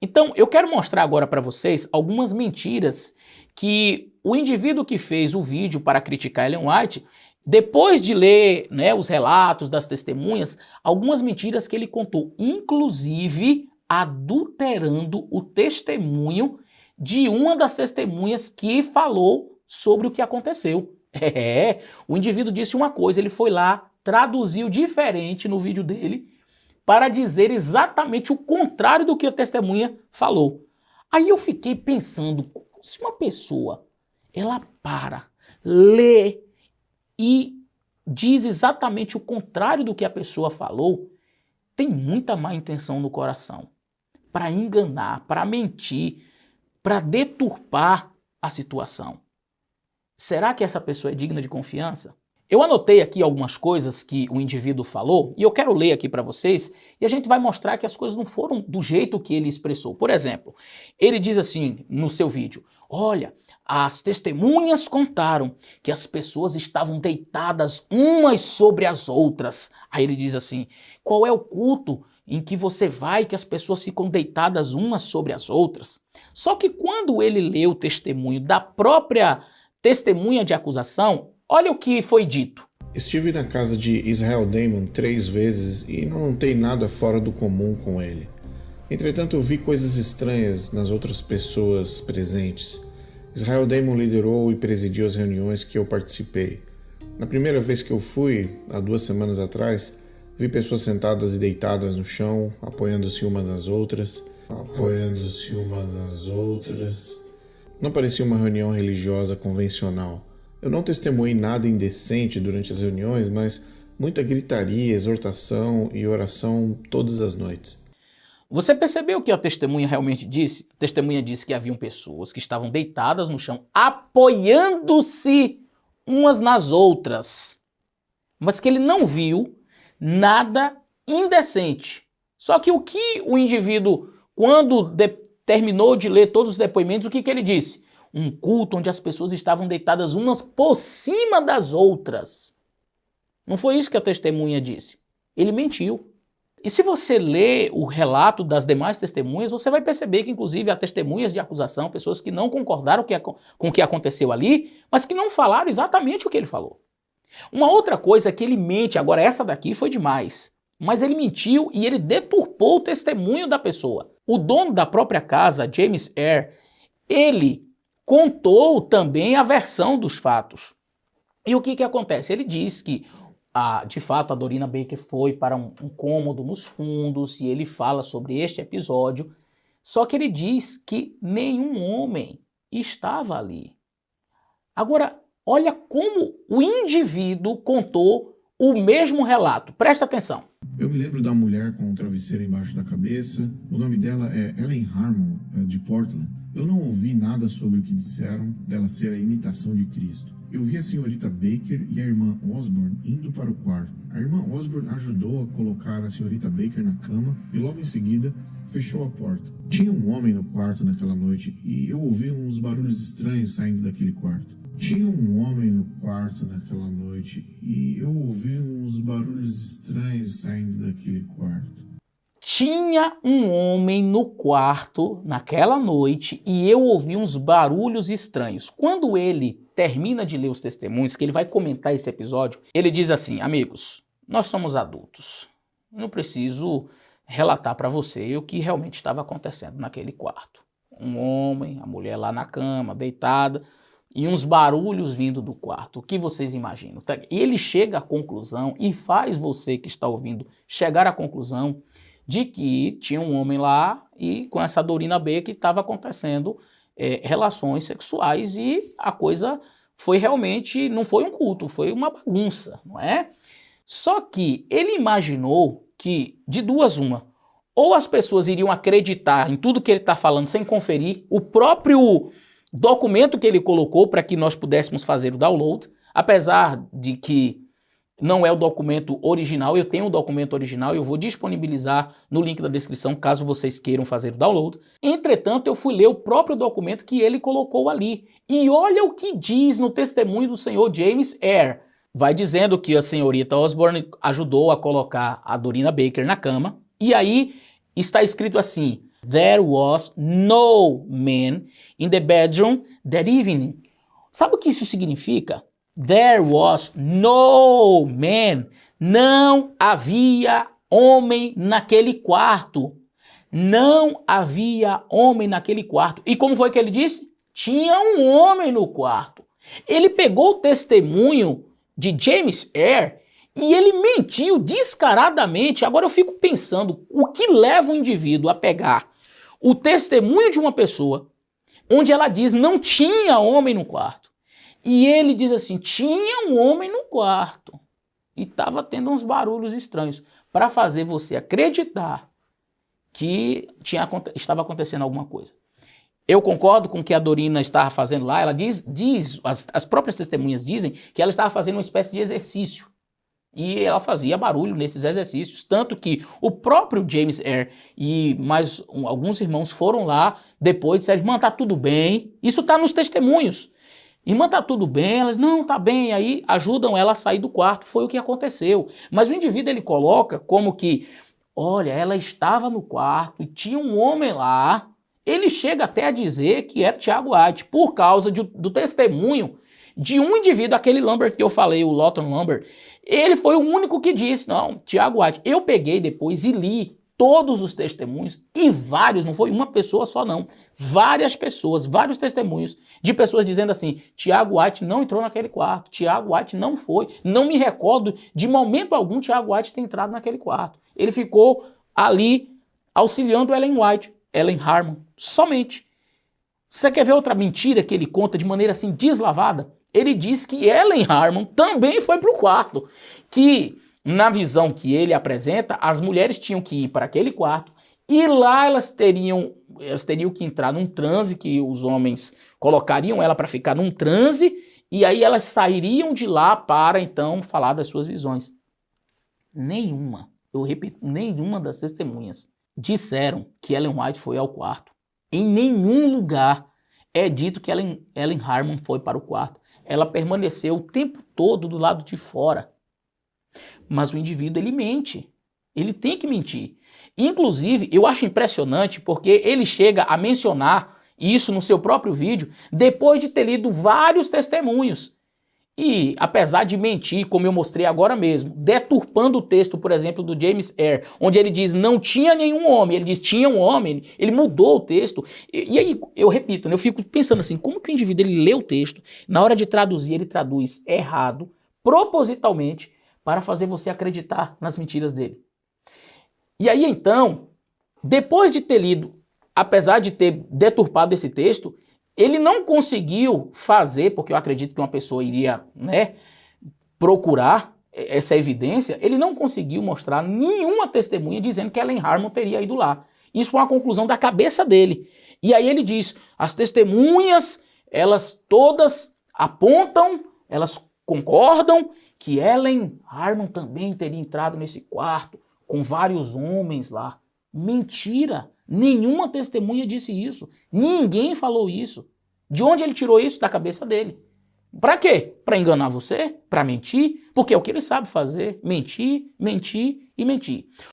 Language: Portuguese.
Então, eu quero mostrar agora para vocês algumas mentiras que o indivíduo que fez o vídeo para criticar Ellen White, depois de ler, né, os relatos das testemunhas, algumas mentiras que ele contou, inclusive adulterando o testemunho de uma das testemunhas que falou sobre o que aconteceu. O indivíduo disse uma coisa, ele foi lá, traduziu diferente no vídeo dele, para dizer exatamente o contrário do que a testemunha falou. Aí eu fiquei pensando, se uma pessoa, ela lê e diz exatamente o contrário do que a pessoa falou, tem muita má intenção no coração, para enganar, para mentir, para deturpar a situação. Será que essa pessoa é digna de confiança? Eu anotei aqui algumas coisas que o indivíduo falou e eu quero ler aqui para vocês e a gente vai mostrar que as coisas não foram do jeito que ele expressou. Por exemplo, ele diz assim no seu vídeo: olha, as testemunhas contaram que as pessoas estavam deitadas umas sobre as outras. Aí ele diz assim: qual é o culto em que você vai que as pessoas ficam deitadas umas sobre as outras? Só que quando ele lê o testemunho da própria testemunha de acusação, olha o que foi dito. Estive na casa de Israel Damon 3 vezes e não notei nada fora do comum com ele. Entretanto, eu vi coisas estranhas nas outras pessoas presentes. Israel Damon liderou e presidiu as reuniões que eu participei. Na primeira vez que eu fui, há 2 semanas atrás, vi pessoas sentadas e deitadas no chão, apoiando-se umas nas outras. Não parecia uma reunião religiosa convencional. Eu não testemunhei nada indecente durante as reuniões, mas muita gritaria, exortação e oração todas as noites. Você percebeu o que a testemunha realmente disse? A testemunha disse que haviam pessoas que estavam deitadas no chão, apoiando-se umas nas outras, mas que ele não viu nada indecente. Só que o que o indivíduo, quando terminou de ler todos os depoimentos, o que ele disse? Um culto onde as pessoas estavam deitadas umas por cima das outras. Não foi isso que a testemunha disse. Ele mentiu. E se você ler o relato das demais testemunhas, você vai perceber que, inclusive, há testemunhas de acusação, pessoas que não concordaram com o que aconteceu ali, mas que não falaram exatamente o que ele falou. Uma outra coisa é que ele mente, agora essa daqui foi demais, mas ele mentiu e ele deturpou o testemunho da pessoa. O dono da própria casa, James Eyre, ele contou também a versão dos fatos. E o que acontece? Ele diz que, de fato, a Dorina Baker foi para um cômodo nos fundos e ele fala sobre este episódio, só que ele diz que nenhum homem estava ali. Agora, olha como o indivíduo contou o mesmo relato. Presta atenção. Eu me lembro da mulher com um travesseiro embaixo da cabeça. O nome dela é Ellen Harmon, de Portland. Eu não ouvi nada sobre o que disseram dela ser a imitação de Cristo. Eu vi a senhorita Baker e a irmã Osborne indo para o quarto. A irmã Osborne ajudou a colocar a senhorita Baker na cama e logo em seguida fechou a porta. Tinha um homem no quarto naquela noite e eu ouvi uns barulhos estranhos saindo daquele quarto. Tinha um homem no quarto naquela noite e eu ouvi uns barulhos estranhos saindo daquele quarto. Tinha um homem no quarto naquela noite e eu ouvi uns barulhos estranhos. Quando ele termina de ler os testemunhos, que ele vai comentar esse episódio, ele diz assim: amigos, nós somos adultos. Não preciso relatar para você o que realmente estava acontecendo naquele quarto. Um homem, a mulher lá na cama, deitada, e uns barulhos vindo do quarto. O que vocês imaginam? Ele chega à conclusão e faz você que está ouvindo chegar à conclusão de que tinha um homem lá e com essa Dorina Baker estava acontecendo relações sexuais e a coisa foi realmente, não foi um culto, foi uma bagunça, não é? Só que ele imaginou que, de duas uma, ou as pessoas iriam acreditar em tudo que ele está falando sem conferir o próprio documento que ele colocou para que nós pudéssemos fazer o download, apesar de que não é o documento original, eu tenho o documento original e eu vou disponibilizar no link da descrição caso vocês queiram fazer o download. Entretanto, eu fui ler o próprio documento que ele colocou ali. E olha o que diz no testemunho do senhor James Eyre. Vai dizendo que a senhorita Osborne ajudou a colocar a Dorina Baker na cama. E aí está escrito assim: There was no man in the bedroom that evening. Sabe o que isso significa? There was no man. Não havia homem naquele quarto. Não havia homem naquele quarto. E como foi que ele disse? Tinha um homem no quarto. Ele pegou o testemunho de James Eyre e ele mentiu descaradamente. Agora eu fico pensando, o que leva o indivíduo a pegar o testemunho de uma pessoa onde ela diz não tinha homem no quarto. E ele diz assim, tinha um homem no quarto. E estava tendo uns barulhos estranhos para fazer você acreditar que estava acontecendo alguma coisa. Eu concordo com o que a Dorina estava fazendo lá. Ela as próprias testemunhas dizem que ela estava fazendo uma espécie de exercício. E ela fazia barulho nesses exercícios. Tanto que o próprio James Eyre e mais alguns irmãos foram lá depois e disseram, irmã, tá tudo bem. Isso está nos testemunhos. Irmã, tá tudo bem? Elas, não, tá bem. Aí ajudam ela a sair do quarto. Foi o que aconteceu. Mas o indivíduo, ele coloca como que, olha, ela estava no quarto e tinha um homem lá. Ele chega até a dizer que era Tiago White, por causa do testemunho de um indivíduo, aquele Lambert que eu falei, o Lawton Lambert. Ele foi o único que disse, não, Tiago White. Eu peguei depois e li todos os testemunhos, e vários, não foi uma pessoa só não, várias pessoas, vários testemunhos de pessoas dizendo assim, Tiago White não entrou naquele quarto, Tiago White não foi, não me recordo de momento algum Tiago White ter entrado naquele quarto. Ele ficou ali auxiliando Ellen Harmon, somente. Você quer ver outra mentira que ele conta de maneira assim deslavada? Ele diz que Ellen Harmon também foi para o quarto, que na visão que ele apresenta, as mulheres tinham que ir para aquele quarto e lá elas teriam que entrar num transe, que os homens colocariam ela para ficar num transe e aí elas sairiam de lá para então falar das suas visões. Nenhuma, eu repito, nenhuma das testemunhas disseram que Ellen White foi ao quarto. Em nenhum lugar é dito que Ellen Harmon foi para o quarto. Ela permaneceu o tempo todo do lado de fora. Mas o indivíduo, ele mente. Ele tem que mentir. Inclusive, eu acho impressionante porque ele chega a mencionar isso no seu próprio vídeo depois de ter lido vários testemunhos. E, apesar de mentir, como eu mostrei agora mesmo, deturpando o texto, por exemplo, do James Eyre, onde ele diz não tinha nenhum homem, ele diz tinha um homem, ele mudou o texto. E aí, eu repito, né, eu fico pensando assim, como que o indivíduo ele lê o texto, na hora de traduzir, ele traduz errado, propositalmente, para fazer você acreditar nas mentiras dele. E aí, então, depois de ter lido, apesar de ter deturpado esse texto, ele não conseguiu fazer, porque eu acredito que uma pessoa iria, né, procurar essa evidência, ele não conseguiu mostrar nenhuma testemunha dizendo que Ellen Harmon teria ido lá. Isso foi uma conclusão da cabeça dele. E aí ele diz, as testemunhas, elas todas apontam, elas concordam que Ellen Harmon também teria entrado nesse quarto com vários homens lá. Mentira! Nenhuma testemunha disse isso. Ninguém falou isso. De onde ele tirou isso? Da cabeça dele. Para quê? Para enganar você? Para mentir? Porque é o que ele sabe fazer. Mentir, mentir e mentir.